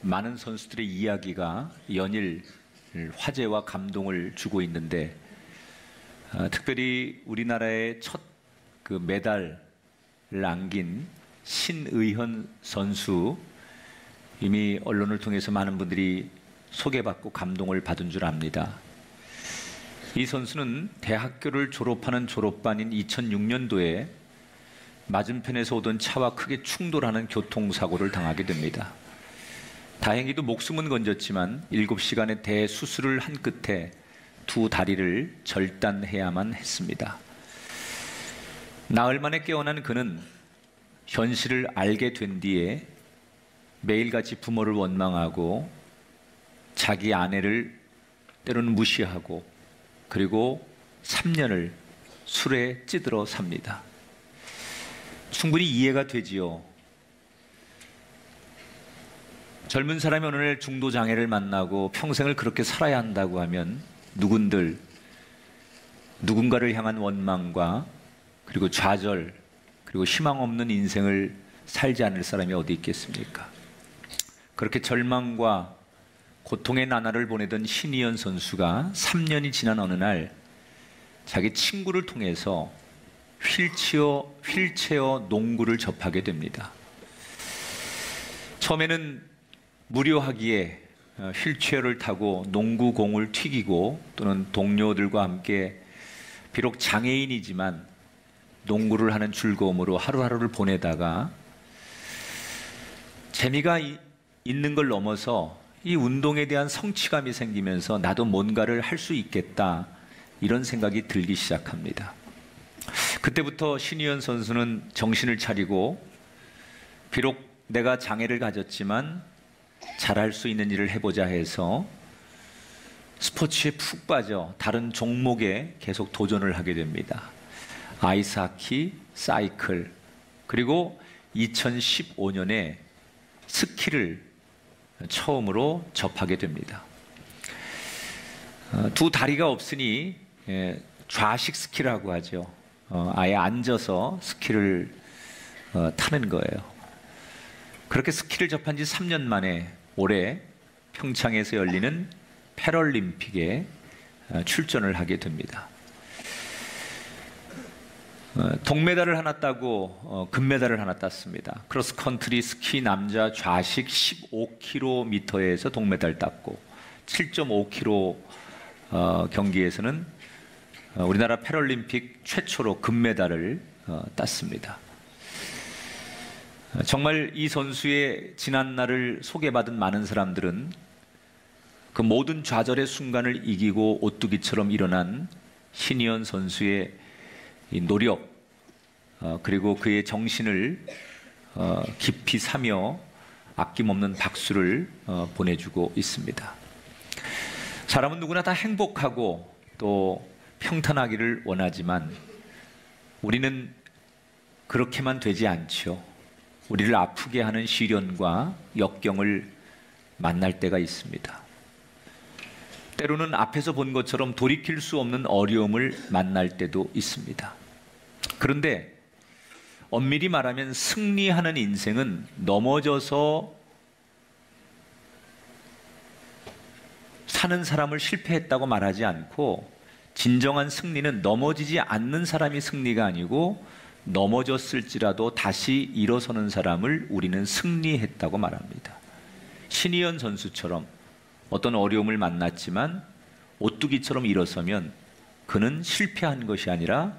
많은 선수들의 이야기가 연일 화제와 감동을 주고 있는데, 특별히 우리나라의 첫 그 메달을 안긴 신의현 선수, 이미 언론을 통해서 많은 분들이 소개받고 감동을 받은 줄 압니다. 이 선수는 대학교를 졸업하는 졸업반인 2006년도에 맞은편에서 오던 차와 크게 충돌하는 교통사고를 당하게 됩니다. 다행히도 목숨은 건졌지만 7시간의 대수술을 한 끝에 두 다리를 절단해야만 했습니다. 나흘 만에 깨어난 그는 현실을 알게 된 뒤에 매일같이 부모를 원망하고 자기 아내를 때로는 무시하고, 그리고 3년을 술에 찌들어 삽니다. 충분히 이해가 되지요. 젊은 사람이 어느 날 중도 장애를 만나고 평생을 그렇게 살아야 한다고 하면 누군가를 향한 원망과 그리고 좌절, 그리고 희망 없는 인생을 살지 않을 사람이 어디 있겠습니까? 그렇게 절망과 고통의 나날을 보내던 신의현 선수가 3년이 지난 어느 날 자기 친구를 통해서 휠체어 농구를 접하게 됩니다. 처음에는 무료하기에 휠체어를 타고 농구공을 튀기고, 또는 동료들과 함께 비록 장애인이지만 농구를 하는 즐거움으로 하루하루를 보내다가 재미가 있는 걸 넘어서 이 운동에 대한 성취감이 생기면서 나도 뭔가를 할 수 있겠다, 이런 생각이 들기 시작합니다. 그때부터 신의현 선수는 정신을 차리고, 비록 내가 장애를 가졌지만 잘할 수 있는 일을 해보자 해서 스포츠에 푹 빠져 다른 종목에 계속 도전을 하게 됩니다. 아이스하키, 사이클, 그리고 2015년에 스키를 처음으로 접하게 됩니다. 두 다리가 없으니 좌식 스키라고 하죠. 아예 앉아서 스키를 타는 거예요. 그렇게 스키를 접한 지 3년 만에 올해 평창에서 열리는 패럴림픽에 출전을 하게 됩니다. 동메달을 하나 따고 금메달을 하나 땄습니다. 크로스컨트리 스키 남자 좌식 15km에서 동메달 땄고, 7.5km 경기에서는 우리나라 패럴림픽 최초로 금메달을 땄습니다. 정말 이 선수의 지난날을 소개받은 많은 사람들은 그 모든 좌절의 순간을 이기고 오뚜기처럼 일어난 신의현 선수의 이 노력, 그리고 그의 정신을 깊이 사며 아낌없는 박수를 보내주고 있습니다. 사람은 누구나 다 행복하고 또 평탄하기를 원하지만 우리는 그렇게만 되지 않죠. 우리를 아프게 하는 시련과 역경을 만날 때가 있습니다. 때로는 앞에서 본 것처럼 돌이킬 수 없는 어려움을 만날 때도 있습니다. 그런데 엄밀히 말하면 승리하는 인생은 넘어져서 사는 사람을 실패했다고 말하지 않고, 진정한 승리는 넘어지지 않는 사람이 승리가 아니고 넘어졌을지라도 다시 일어서는 사람을 우리는 승리했다고 말합니다. 신의현 선수처럼 어떤 어려움을 만났지만 오뚜기처럼 일어서면 그는 실패한 것이 아니라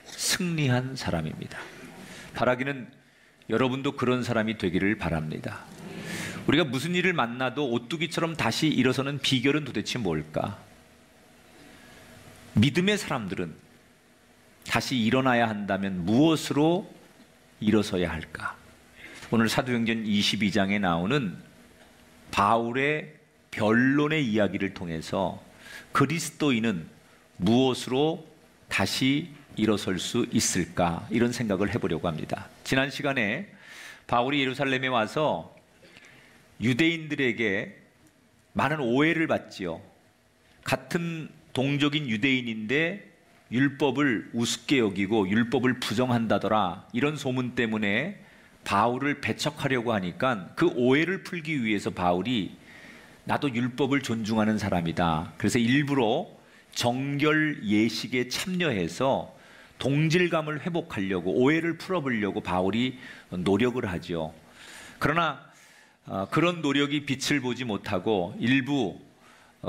승리한 사람입니다. 바라기는 여러분도 그런 사람이 되기를 바랍니다. 우리가 무슨 일을 만나도 오뚜기처럼 다시 일어서는 비결은 도대체 뭘까? 믿음의 사람들은 다시 일어나야 한다면 무엇으로 일어서야 할까? 오늘 사도행전 22장에 나오는 바울의 변론의 이야기를 통해서 그리스도인은 무엇으로 다시 일어설 수 있을까, 이런 생각을 해보려고 합니다. 지난 시간에 바울이 예루살렘에 와서 유대인들에게 많은 오해를 받지요. 같은 동족인 유대인인데 율법을 우습게 여기고 율법을 부정한다더라, 이런 소문 때문에 바울을 배척하려고 하니까 그 오해를 풀기 위해서 바울이 나도 율법을 존중하는 사람이다. 그래서 일부러 정결 예식에 참여해서 동질감을 회복하려고, 오해를 풀어보려고 바울이 노력을 하죠. 그러나 그런 노력이 빛을 보지 못하고 일부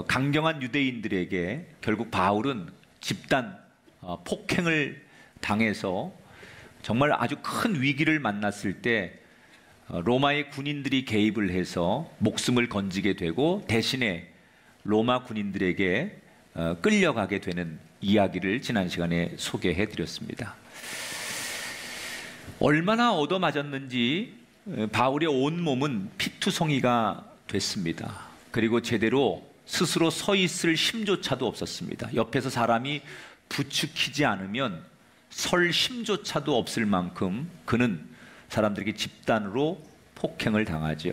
강경한 유대인들에게 결국 바울은 집단 폭행을 당해서 정말 아주 큰 위기를 만났을 때 로마의 군인들이 개입을 해서 목숨을 건지게 되고 대신에 로마 군인들에게 끌려가게 되는 이야기를 지난 시간에 소개해 드렸습니다. 얼마나 얻어맞았는지 바울의 온몸은 피투성이가 됐습니다. 그리고 제대로 스스로 서 있을 힘조차도 없었습니다. 옆에서 사람이 부추기지 않으면 설 힘조차도 없을 만큼 그는 사람들에게 집단으로 폭행을 당하죠.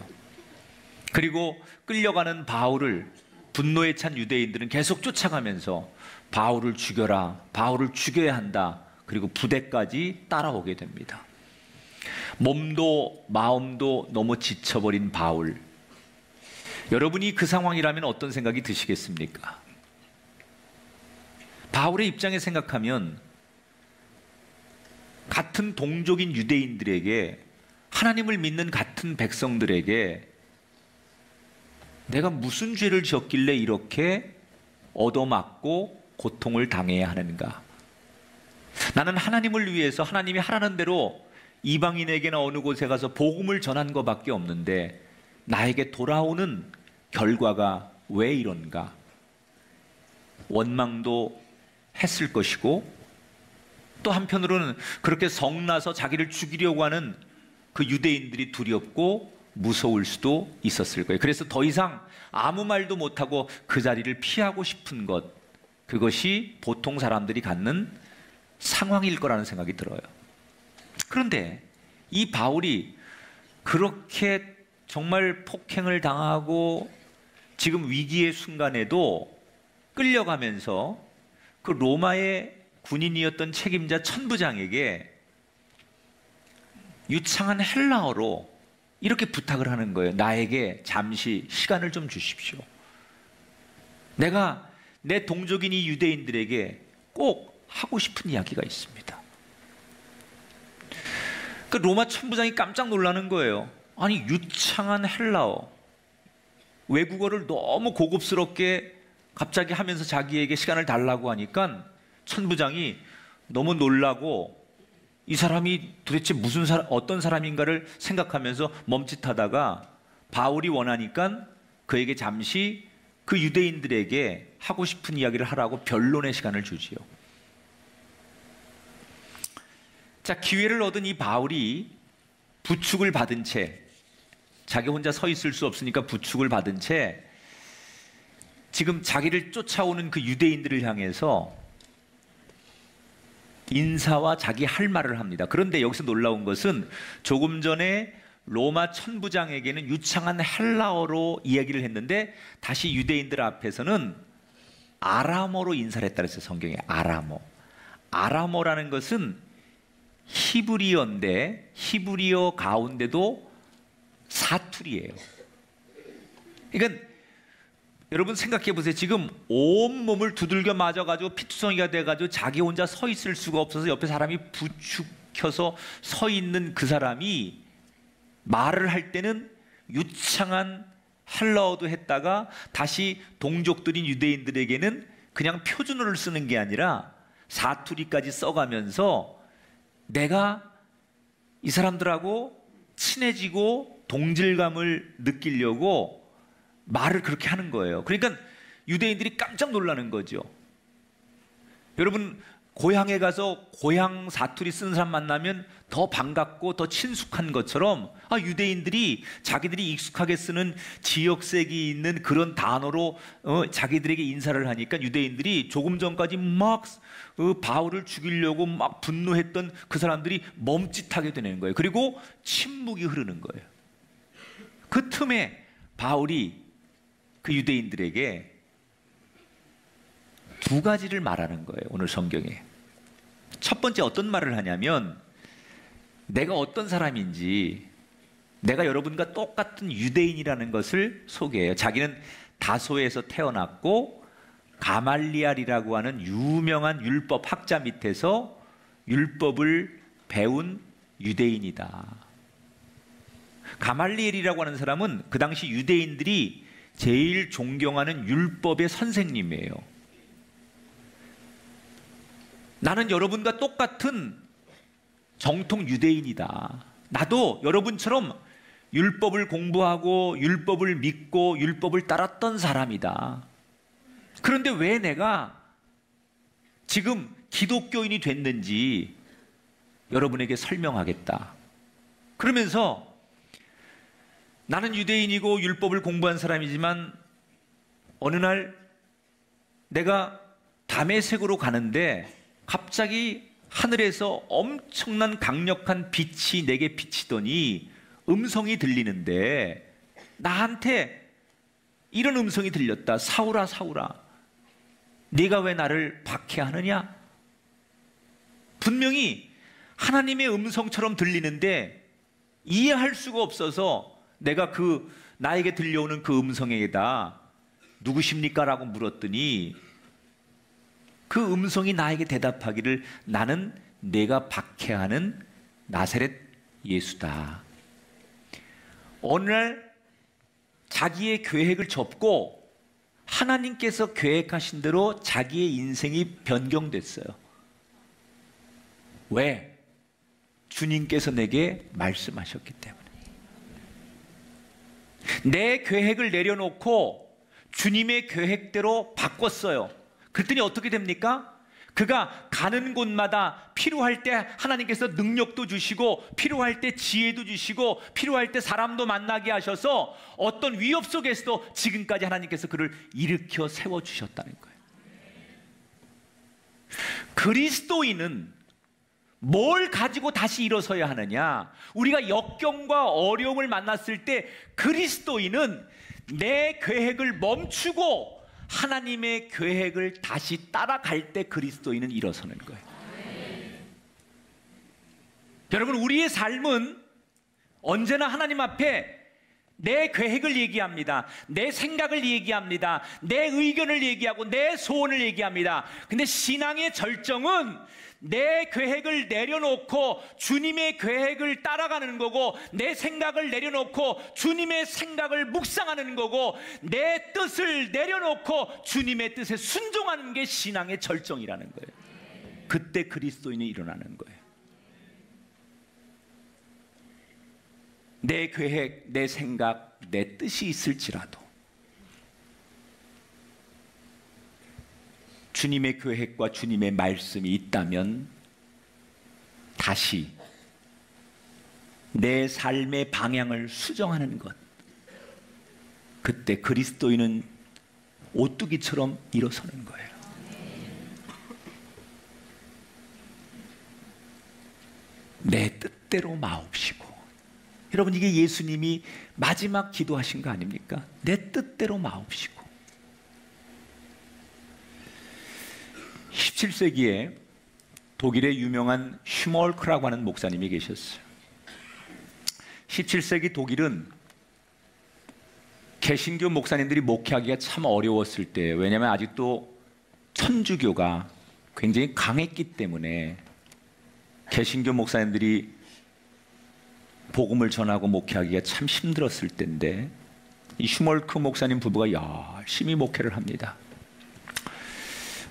그리고 끌려가는 바울을 분노에 찬 유대인들은 계속 쫓아가면서 바울을 죽여라, 바울을 죽여야 한다. 그리고 부대까지 따라오게 됩니다. 몸도 마음도 너무 지쳐버린 바울. 여러분이 그 상황이라면 어떤 생각이 드시겠습니까? 바울의 입장에 생각하면 같은 동족인 유대인들에게, 하나님을 믿는 같은 백성들에게 내가 무슨 죄를 지었길래 이렇게 얻어맞고 고통을 당해야 하는가? 나는 하나님을 위해서 하나님이 하라는 대로 이방인에게나 어느 곳에 가서 복음을 전한 것밖에 없는데 나에게 돌아오는 결과가 왜 이런가? 원망도 했을 것이고, 또 한편으로는 그렇게 성나서 자기를 죽이려고 하는 그 유대인들이 두렵고 무서울 수도 있었을 거예요. 그래서 더 이상 아무 말도 못하고 그 자리를 피하고 싶은 것, 그것이 보통 사람들이 갖는 상황일 거라는 생각이 들어요. 그런데 이 바울이 그렇게 정말 폭행을 당하고 지금 위기의 순간에도 끌려가면서 그 로마의 군인이었던 책임자 천부장에게 유창한 헬라어로 이렇게 부탁을 하는 거예요. 나에게 잠시 시간을 좀 주십시오. 내가 내 동족인 이 유대인들에게 꼭 하고 싶은 이야기가 있습니다. 그 로마 천부장이 깜짝 놀라는 거예요. 아니, 유창한 헬라어, 외국어를 너무 고급스럽게 갑자기 하면서 자기에게 시간을 달라고 하니까 천부장이 너무 놀라고 이 사람이 도대체 어떤 사람인가를 생각하면서 멈칫하다가 바울이 원하니까 그에게 잠시 그 유대인들에게 하고 싶은 이야기를 하라고 변론의 시간을 주지요. 자, 기회를 얻은 이 바울이 부축을 받은 채, 자기 혼자 서 있을 수 없으니까 부축을 받은 채 지금 자기를 쫓아오는 그 유대인들을 향해서 인사와 자기 할 말을 합니다. 그런데 여기서 놀라운 것은 조금 전에 로마 천부장에게는 유창한 헬라어로 이야기를 했는데 다시 유대인들 앞에서는 아람어로 인사를 했다 그랬어요. 성경에 아람어. 아람어라는 것은 히브리어인데 히브리어 가운데도 사투리예요. 그러니까 여러분 생각해 보세요. 지금 온몸을 두들겨 맞아가지고 피투성이가 돼가지고 자기 혼자 서 있을 수가 없어서 옆에 사람이 부축혀서 서 있는 그 사람이 말을 할 때는 유창한 헬라어도 했다가 다시 동족들인 유대인들에게는 그냥 표준어를 쓰는 게 아니라 사투리까지 써가면서 내가 이 사람들하고 친해지고 동질감을 느끼려고 말을 그렇게 하는 거예요. 그러니까 유대인들이 깜짝 놀라는 거죠. 여러분, 고향에 가서 고향 사투리 쓰는 사람 만나면 더 반갑고 더 친숙한 것처럼 유대인들이 자기들이 익숙하게 쓰는 지역색이 있는 그런 단어로 자기들에게 인사를 하니까 유대인들이 조금 전까지 막 바울을 죽이려고 막 분노했던 그 사람들이 멈칫하게 되는 거예요. 그리고 침묵이 흐르는 거예요. 그 틈에 바울이 그 유대인들에게 두 가지를 말하는 거예요. 오늘 성경에 첫 번째 어떤 말을 하냐면 내가 어떤 사람인지, 내가 여러분과 똑같은 유대인이라는 것을 소개해요. 자기는 다소에서 태어났고 가말리알이라고 하는 유명한 율법 학자 밑에서 율법을 배운 유대인이다. 가말리엘이라고 하는 사람은 그 당시 유대인들이 제일 존경하는 율법의 선생님이에요. 나는 여러분과 똑같은 정통 유대인이다. 나도 여러분처럼 율법을 공부하고 율법을 믿고 율법을 따랐던 사람이다. 그런데 왜 내가 지금 기독교인이 됐는지 여러분에게 설명하겠다. 그러면서 나는 유대인이고 율법을 공부한 사람이지만 어느 날 내가 다메섹으로 가는데 갑자기 하늘에서 엄청난 강력한 빛이 내게 비치더니 음성이 들리는데 나한테 이런 음성이 들렸다. 사울아, 사울아, 네가 왜 나를 박해하느냐? 분명히 하나님의 음성처럼 들리는데 이해할 수가 없어서 내가 나에게 들려오는 그 음성에다 누구십니까? 라고 물었더니 그 음성이 나에게 대답하기를 나는 내가 박해하는 나사렛 예수다. 어느 날 자기의 계획을 접고 하나님께서 계획하신 대로 자기의 인생이 변경됐어요. 왜? 주님께서 내게 말씀하셨기 때문에. 내 계획을 내려놓고 주님의 계획대로 바꿨어요. 그랬더니 어떻게 됩니까? 그가 가는 곳마다 필요할 때 하나님께서 능력도 주시고 필요할 때 지혜도 주시고 필요할 때 사람도 만나게 하셔서 어떤 위협 속에서도 지금까지 하나님께서 그를 일으켜 세워주셨다는 거예요. 그리스도인은 뭘 가지고 다시 일어서야 하느냐? 우리가 역경과 어려움을 만났을 때 그리스도인은 내 계획을 멈추고 하나님의 계획을 다시 따라갈 때 그리스도인은 일어서는 거예요. 여러분, 우리의 삶은 언제나 하나님 앞에 내 계획을 얘기합니다. 내 생각을 얘기합니다. 내 의견을 얘기하고 내 소원을 얘기합니다. 근데 신앙의 절정은 내 계획을 내려놓고 주님의 계획을 따라가는 거고, 내 생각을 내려놓고 주님의 생각을 묵상하는 거고, 내 뜻을 내려놓고 주님의 뜻에 순종하는 게 신앙의 절정이라는 거예요. 그때 그리스도인이 일어나는 거예요. 내 계획, 내 생각, 내 뜻이 있을지라도 주님의 계획과 주님의 말씀이 있다면 다시 내 삶의 방향을 수정하는 것, 그때 그리스도인은 오뚜기처럼 일어서는 거예요. 내 뜻대로 마옵시고. 여러분, 이게 예수님이 마지막 기도하신 거 아닙니까? 내 뜻대로 마옵시고. 17세기에 독일의 유명한 슈멀크라고 하는 목사님이 계셨어요. 17세기 독일은 개신교 목사님들이 목회하기가 참 어려웠을 때예요. 왜냐하면 아직도 천주교가 굉장히 강했기 때문에 개신교 목사님들이 복음을 전하고 목회하기가 참 힘들었을 때인데, 이 슈멀크 목사님 부부가 열심히 목회를 합니다.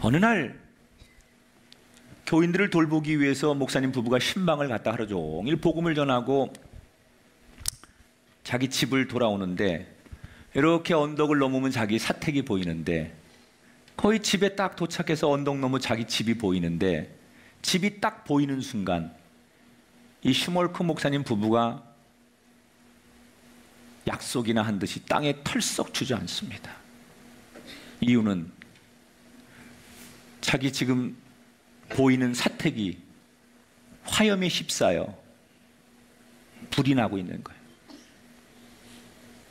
어느 날 교인들을 돌보기 위해서 목사님 부부가 신방을 갔다 하루 종일 복음을 전하고 자기 집을 돌아오는데, 이렇게 언덕을 넘으면 자기 사택이 보이는데, 거의 집에 딱 도착해서 언덕 넘어 자기 집이 보이는데, 집이 딱 보이는 순간 이 슈멀크 목사님 부부가 약속이나 한 듯이 땅에 털썩 주저앉습니다. 이유는 자기 지금 보이는 사택이 화염에 휩싸여 불이 나고 있는 거예요.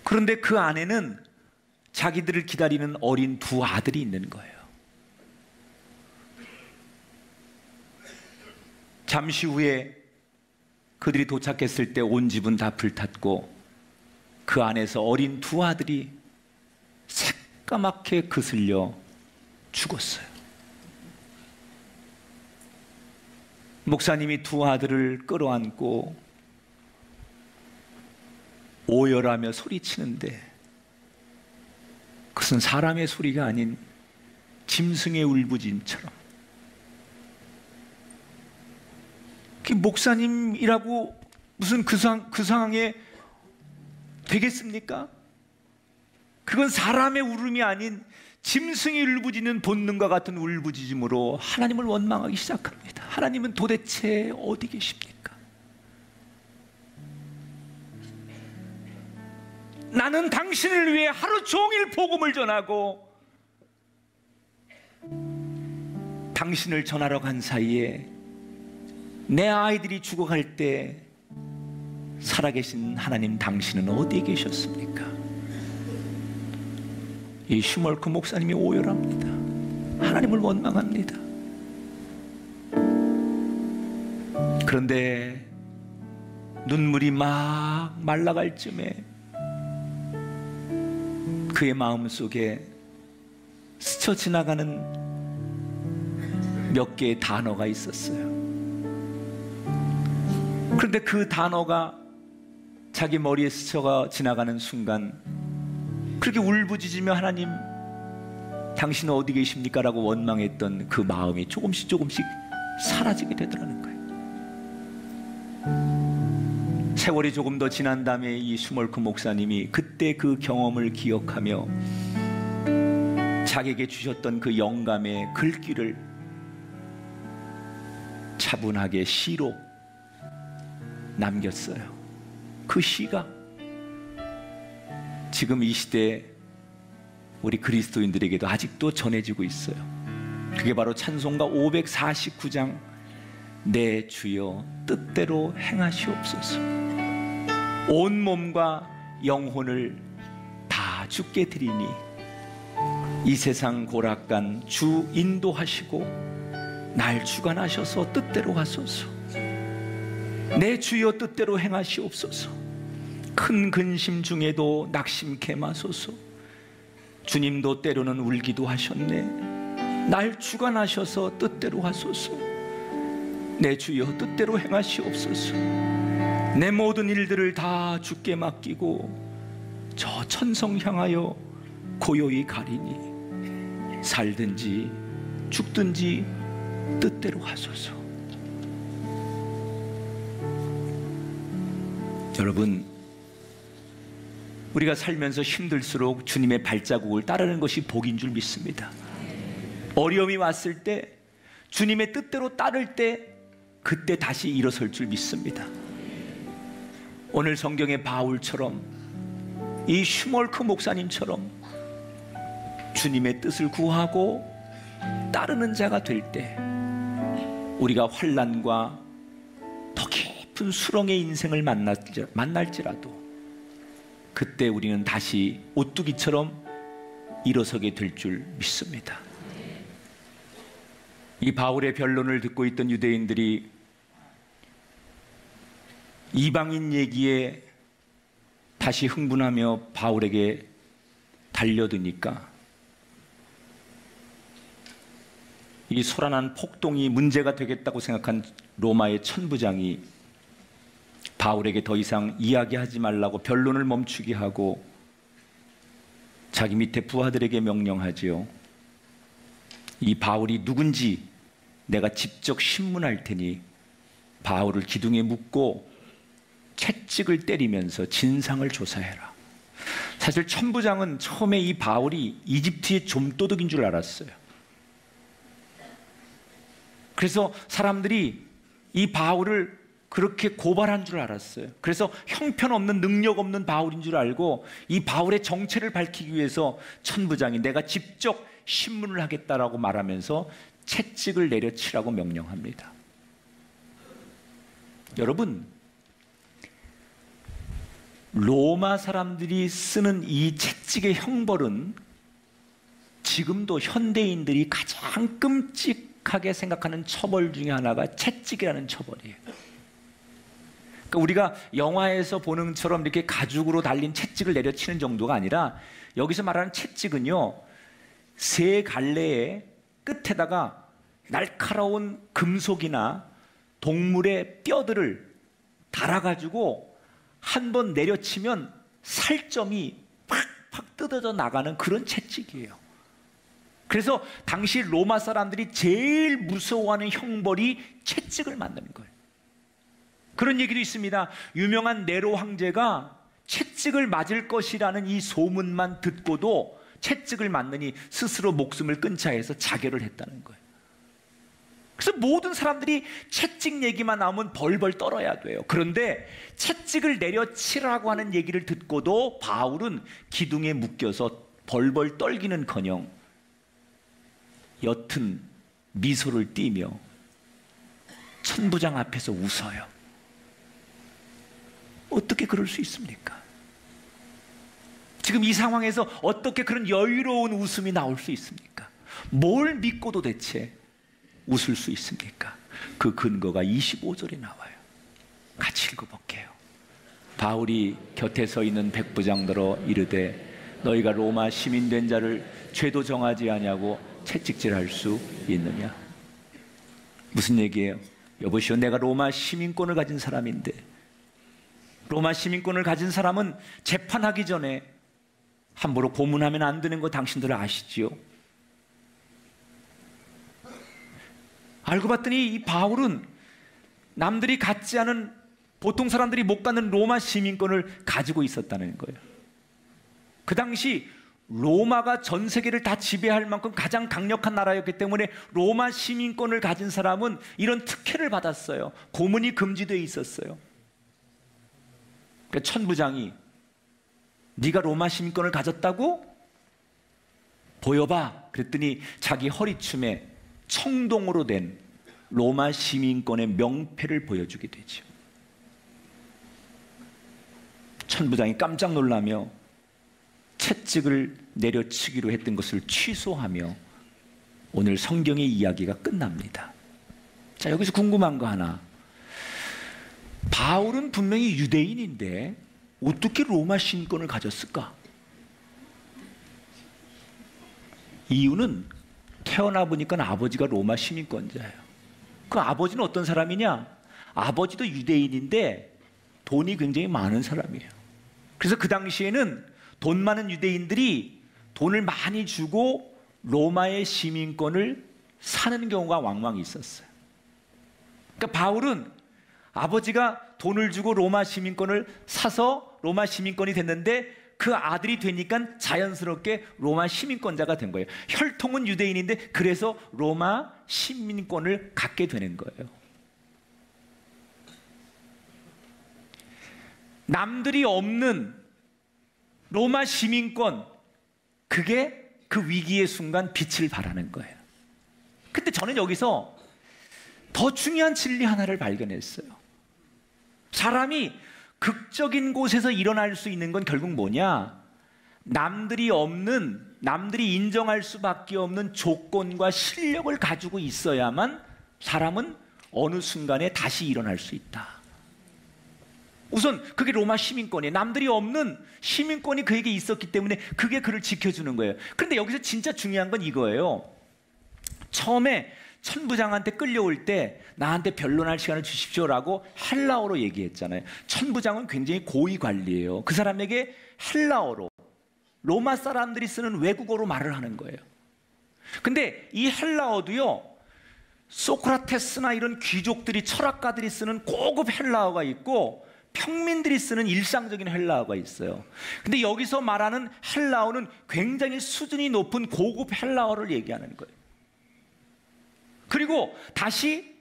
그런데 그 안에는 자기들을 기다리는 어린 두 아들이 있는 거예요. 잠시 후에 그들이 도착했을 때 온 집은 다 불탔고 그 안에서 어린 두 아들이 새까맣게 그슬려 죽었어요. 목사님이 두 아들을 끌어안고 오열하며 소리치는데 그것은 사람의 소리가 아닌 짐승의 울부짖음처럼. 목사님이라고 무슨 그 상황에 되겠습니까? 그건 사람의 울음이 아닌 짐승이 울부짖는 본능과 같은 울부짖음으로 하나님을 원망하기 시작합니다. 하나님은 도대체 어디 계십니까? 나는 당신을 위해 하루 종일 복음을 전하고 당신을 전하러 간 사이에 내 아이들이 죽어갈 때 살아계신 하나님 당신은 어디에 계셨습니까? 이 슈멀크 목사님이 오열합니다. 하나님을 원망합니다. 그런데 눈물이 막 말라갈 쯤에 그의 마음속에 스쳐 지나가는 몇 개의 단어가 있었어요. 그런데 그 단어가 자기 머리에 스쳐가 지나가는 순간 그렇게 울부짖으며 하나님 당신은 어디 계십니까? 라고 원망했던 그 마음이 조금씩 사라지게 되더라는 거예요. 세월이 조금 더 지난 다음에 이 슈멀크 목사님이 그때 그 경험을 기억하며 자기에게 주셨던 그 영감의 글귀를 차분하게 시로 남겼어요. 그 시가 지금 이 시대에 우리 그리스도인들에게도 아직도 전해지고 있어요. 그게 바로 찬송가 549장 내 주여 뜻대로 행하시옵소서. 온 몸과 영혼을 다 주께 드리니 이 세상 고락간 주 인도하시고 날 주관하셔서 뜻대로 하소서. 내 주여 뜻대로 행하시옵소서. 큰 근심 중에도 낙심케 마소서. 주님도 때로는 울기도 하셨네. 날 주관하셔서 뜻대로 하소서. 내 주여 뜻대로 행하시옵소서. 내 모든 일들을 다 주께 맡기고 저 천성 향하여 고요히 가리니 살든지 죽든지 뜻대로 하소서. 여러분, 우리가 살면서 힘들수록 주님의 발자국을 따르는 것이 복인 줄 믿습니다. 어려움이 왔을 때 주님의 뜻대로 따를 때 그때 다시 일어설 줄 믿습니다. 오늘 성경의 바울처럼 이 슈멀크 목사님처럼 주님의 뜻을 구하고 따르는 자가 될 때 우리가 환난과 더 깊은 수렁의 인생을 만날지라도 그때 우리는 다시 오뚜기처럼 일어서게 될 줄 믿습니다. 이 바울의 변론을 듣고 있던 유대인들이 이방인 얘기에 다시 흥분하며 바울에게 달려드니까 이 소란한 폭동이 문제가 되겠다고 생각한 로마의 천부장이 바울에게 더 이상 이야기하지 말라고 변론을 멈추게 하고 자기 밑에 부하들에게 명령하지요. 이 바울이 누군지 내가 직접 신문할 테니 바울을 기둥에 묶고 채찍을 때리면서 진상을 조사해라. 사실 천부장은 처음에 이 바울이 이집트의 좀도둑인 줄 알았어요. 그래서 사람들이 이 바울을 그렇게 고발한 줄 알았어요. 그래서 형편없는 능력 없는 바울인 줄 알고 이 바울의 정체를 밝히기 위해서 천부장이 내가 직접 신문을 하겠다라고 말하면서 채찍을 내려치라고 명령합니다. 여러분, 로마 사람들이 쓰는 이 채찍의 형벌은 지금도 현대인들이 가장 끔찍하게 생각하는 처벌 중에 하나가 채찍이라는 처벌이에요. 그러니까 우리가 영화에서 보는 것처럼 이렇게 가죽으로 달린 채찍을 내려치는 정도가 아니라 여기서 말하는 채찍은요, 세 갈래의 끝에다가 날카로운 금속이나 동물의 뼈들을 달아가지고 한 번 내려치면 살점이 팍팍 뜯어져 나가는 그런 채찍이에요. 그래서 당시 로마 사람들이 제일 무서워하는 형벌이 채찍을 맞는 거예요. 그런 얘기도 있습니다. 유명한 네로 황제가 채찍을 맞을 것이라는 이 소문만 듣고도 채찍을 맞느니 스스로 목숨을 끊자 해서 자결을 했다는 거예요. 그래서 모든 사람들이 채찍 얘기만 나오면 벌벌 떨어야 돼요. 그런데 채찍을 내려치라고 하는 얘기를 듣고도 바울은 기둥에 묶여서 벌벌 떨기는커녕 옅은 미소를 띠며 천부장 앞에서 웃어요. 어떻게 그럴 수 있습니까? 지금 이 상황에서 어떻게 그런 여유로운 웃음이 나올 수 있습니까? 뭘 믿고도 대체 웃을 수 있습니까? 그 근거가 25절에 나와요. 같이 읽어볼게요. 바울이 곁에 서 있는 백부장들어 이르되 너희가 로마 시민 된 자를 죄도 정하지 아니하고 채찍질할 수 있느냐? 무슨 얘기예요? 여보시오, 내가 로마 시민권을 가진 사람인데, 로마 시민권을 가진 사람은 재판하기 전에 함부로 고문하면 안 되는 거 당신들 아시지요? 알고 봤더니 이 바울은 남들이 갖지 않은, 보통 사람들이 못 갖는 로마 시민권을 가지고 있었다는 거예요. 그 당시 로마가 전 세계를 다 지배할 만큼 가장 강력한 나라였기 때문에 로마 시민권을 가진 사람은 이런 특혜를 받았어요. 고문이 금지되어 있었어요. 그러니까 천부장이 네가 로마 시민권을 가졌다고? 보여봐. 그랬더니 자기 허리춤에 청동으로 된 로마 시민권의 명패를 보여주게 되죠. 천부장이 깜짝 놀라며 채찍을 내려치기로 했던 것을 취소하며 오늘 성경의 이야기가 끝납니다. 자, 여기서 궁금한 거 하나. 바울은 분명히 유대인인데 어떻게 로마 시민권을 가졌을까? 이유는 태어나 보니까 아버지가 로마 시민권자예요. 그 아버지는 어떤 사람이냐? 아버지도 유대인인데 돈이 굉장히 많은 사람이에요. 그래서 그 당시에는 돈 많은 유대인들이 돈을 많이 주고 로마의 시민권을 사는 경우가 왕왕 있었어요. 그러니까 바울은 아버지가 돈을 주고 로마 시민권을 사서 로마 시민권이 됐는데 그 아들이 되니까 자연스럽게 로마 시민권자가 된 거예요. 혈통은 유대인인데 그래서 로마 시민권을 갖게 되는 거예요. 남들이 없는 로마 시민권, 그게 그 위기의 순간 빛을 발하는 거예요. 근데 저는 여기서 더 중요한 진리 하나를 발견했어요. 사람이 극적인 곳에서 일어날 수 있는 건 결국 뭐냐? 남들이 없는, 남들이 인정할 수밖에 없는 조건과 실력을 가지고 있어야만 사람은 어느 순간에 다시 일어날 수 있다. 우선 그게 로마 시민권이에요. 남들이 없는 시민권이 그에게 있었기 때문에 그게 그를 지켜주는 거예요. 그런데 여기서 진짜 중요한 건 이거예요. 처음에 천부장한테 끌려올 때 나한테 변론할 시간을 주십시오라고 헬라어로 얘기했잖아요. 천부장은 굉장히 고위 관리예요. 그 사람에게 헬라어로, 로마 사람들이 쓰는 외국어로 말을 하는 거예요. 근데 이 헬라어도요, 소크라테스나 이런 귀족들이, 철학가들이 쓰는 고급 헬라어가 있고 평민들이 쓰는 일상적인 헬라어가 있어요. 근데 여기서 말하는 헬라어는 굉장히 수준이 높은 고급 헬라어를 얘기하는 거예요. 그리고 다시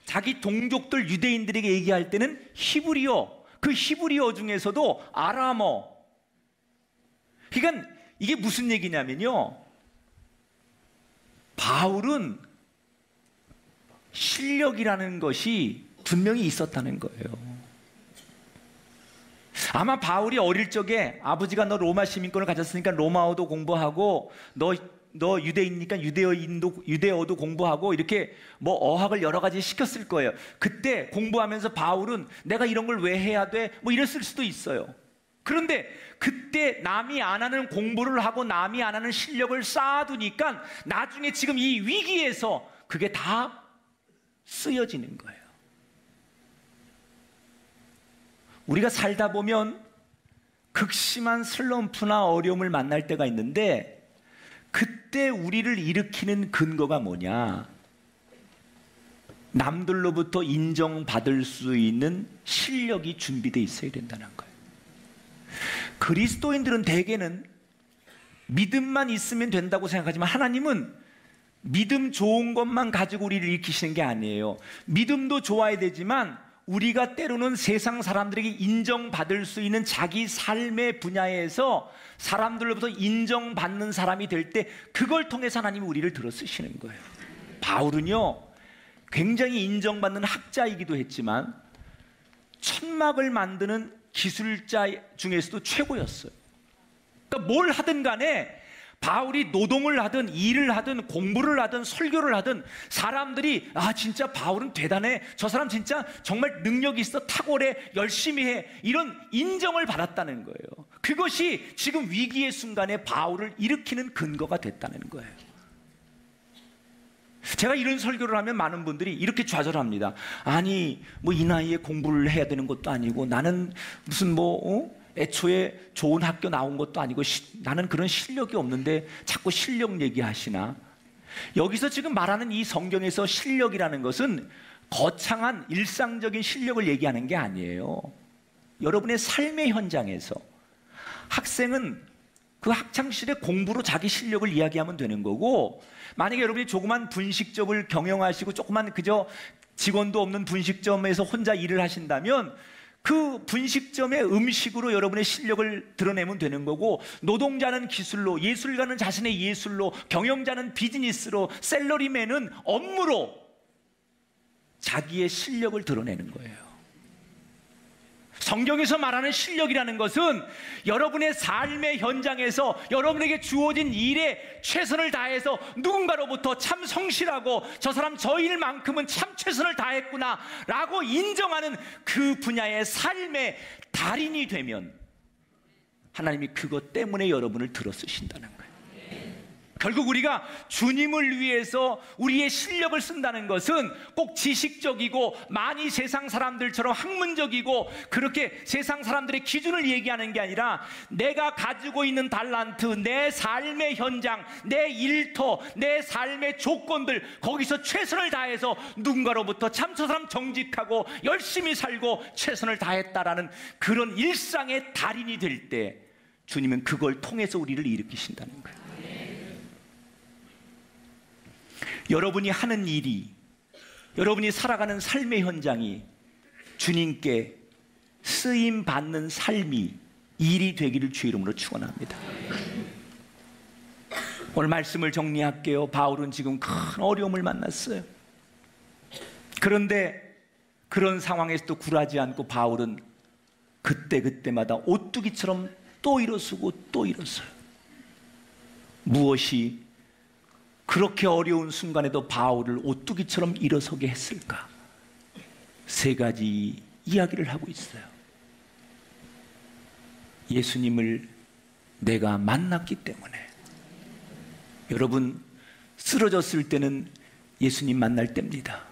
자기 동족들 유대인들에게 얘기할 때는 히브리어, 그 히브리어 중에서도 아람어. 그러니까 이게 무슨 얘기냐면요, 바울은 실력이라는 것이 분명히 있었다는 거예요. 아마 바울이 어릴 적에 아버지가 너 로마 시민권을 가졌으니까 로마어도 공부하고 너 너 유대인이니까 유대어도 공부하고 이렇게 뭐 어학을 여러 가지 시켰을 거예요. 그때 공부하면서 바울은 내가 이런 걸 왜 해야 돼? 뭐 이랬을 수도 있어요. 그런데 그때 남이 안 하는 공부를 하고 남이 안 하는 실력을 쌓아두니까 나중에 지금 이 위기에서 그게 다 쓰여지는 거예요. 우리가 살다 보면 극심한 슬럼프나 어려움을 만날 때가 있는데 그때 우리를 일으키는 근거가 뭐냐? 남들로부터 인정받을 수 있는 실력이 준비되어 있어야 된다는 거예요. 그리스도인들은 대개는 믿음만 있으면 된다고 생각하지만 하나님은 믿음 좋은 것만 가지고 우리를 일으키시는 게 아니에요. 믿음도 좋아야 되지만 우리가 때로는 세상 사람들에게 인정받을 수 있는 자기 삶의 분야에서 사람들로부터 인정받는 사람이 될 때 그걸 통해서 하나님이 우리를 들어 쓰시는 거예요. 바울은요 굉장히 인정받는 학자이기도 했지만 천막을 만드는 기술자 중에서도 최고였어요. 그러니까 뭘 하든 간에 바울이 노동을 하든 일을 하든 공부를 하든 설교를 하든 사람들이 진짜 바울은 대단해, 저 사람 진짜 정말 능력이 있어, 탁월해, 열심히 해, 이런 인정을 받았다는 거예요. 그것이 지금 위기의 순간에 바울을 일으키는 근거가 됐다는 거예요. 제가 이런 설교를 하면 많은 분들이 이렇게 좌절합니다. 아니 뭐 이 나이에 공부를 해야 되는 것도 아니고 나는 무슨 애초에 좋은 학교 나온 것도 아니고 나는 그런 실력이 없는데 자꾸 실력 얘기하시나? 여기서 지금 말하는 이 성경에서 실력이라는 것은 거창한 일상적인 실력을 얘기하는 게 아니에요. 여러분의 삶의 현장에서 학생은 그 학창시절의 공부로 자기 실력을 이야기하면 되는 거고, 만약에 여러분이 조그만 분식점을 경영하시고 조그만 그저 직원도 없는 분식점에서 혼자 일을 하신다면 그 분식점의 음식으로 여러분의 실력을 드러내면 되는 거고, 노동자는 기술로, 예술가는 자신의 예술로, 경영자는 비즈니스로, 셀러리맨은 업무로 자기의 실력을 드러내는 거예요. 성경에서 말하는 실력이라는 것은 여러분의 삶의 현장에서 여러분에게 주어진 일에 최선을 다해서 누군가로부터 참 성실하고 저 사람 저 일만큼은 참 최선을 다했구나 라고 인정하는 그 분야의 삶의 달인이 되면 하나님이 그것 때문에 여러분을 들어 쓰신다는 거예요. 결국 우리가 주님을 위해서 우리의 실력을 쓴다는 것은 꼭 지식적이고 많이 세상 사람들처럼 학문적이고 그렇게 세상 사람들의 기준을 얘기하는 게 아니라 내가 가지고 있는 달란트, 내 삶의 현장, 내 일터, 내 삶의 조건들, 거기서 최선을 다해서 누군가로부터 참 저 사람 정직하고 열심히 살고 최선을 다했다라는 그런 일상의 달인이 될 때 주님은 그걸 통해서 우리를 일으키신다는 거예요. 여러분이 하는 일이, 여러분이 살아가는 삶의 현장이 주님께 쓰임받는 삶이 일이 되기를 주의 이름으로 축원합니다. 오늘 말씀을 정리할게요. 바울은 지금 큰 어려움을 만났어요. 그런데 그런 상황에서도 굴하지 않고 바울은 그때마다 오뚜기처럼 또 일어서고 또 일어서요. 무엇이 그렇게 어려운 순간에도 바울을 오뚜기처럼 일어서게 했을까? 세 가지 이야기를 하고 있어요. 예수님을 내가 만났기 때문에. 여러분, 쓰러졌을 때는 예수님 만날 때입니다.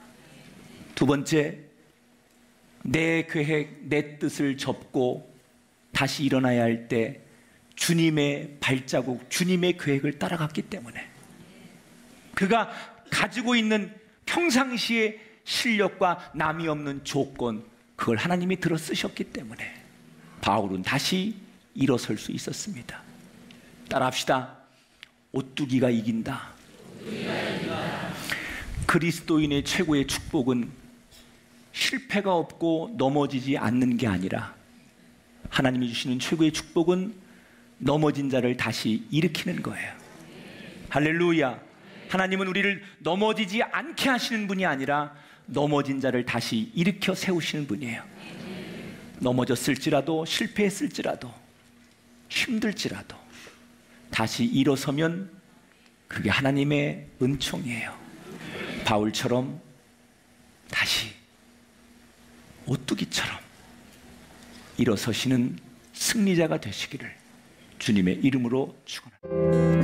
두 번째, 내 계획, 내 뜻을 접고 다시 일어나야 할 때 주님의 발자국, 주님의 계획을 따라갔기 때문에. 그가 가지고 있는 평상시의 실력과 남이 없는 조건, 그걸 하나님이 들어 쓰셨기 때문에 바울은 다시 일어설 수 있었습니다. 따라합시다. 오뚜기가 이긴다. 그리스도인의 최고의 축복은 실패가 없고 넘어지지 않는 게 아니라 하나님이 주시는 최고의 축복은 넘어진 자를 다시 일으키는 거예요. 할렐루야. 하나님은 우리를 넘어지지 않게 하시는 분이 아니라 넘어진 자를 다시 일으켜 세우시는 분이에요. 넘어졌을지라도, 실패했을지라도, 힘들지라도 다시 일어서면 그게 하나님의 은총이에요. 바울처럼 다시 오뚜기처럼 일어서시는 승리자가 되시기를 주님의 이름으로 축원합니다.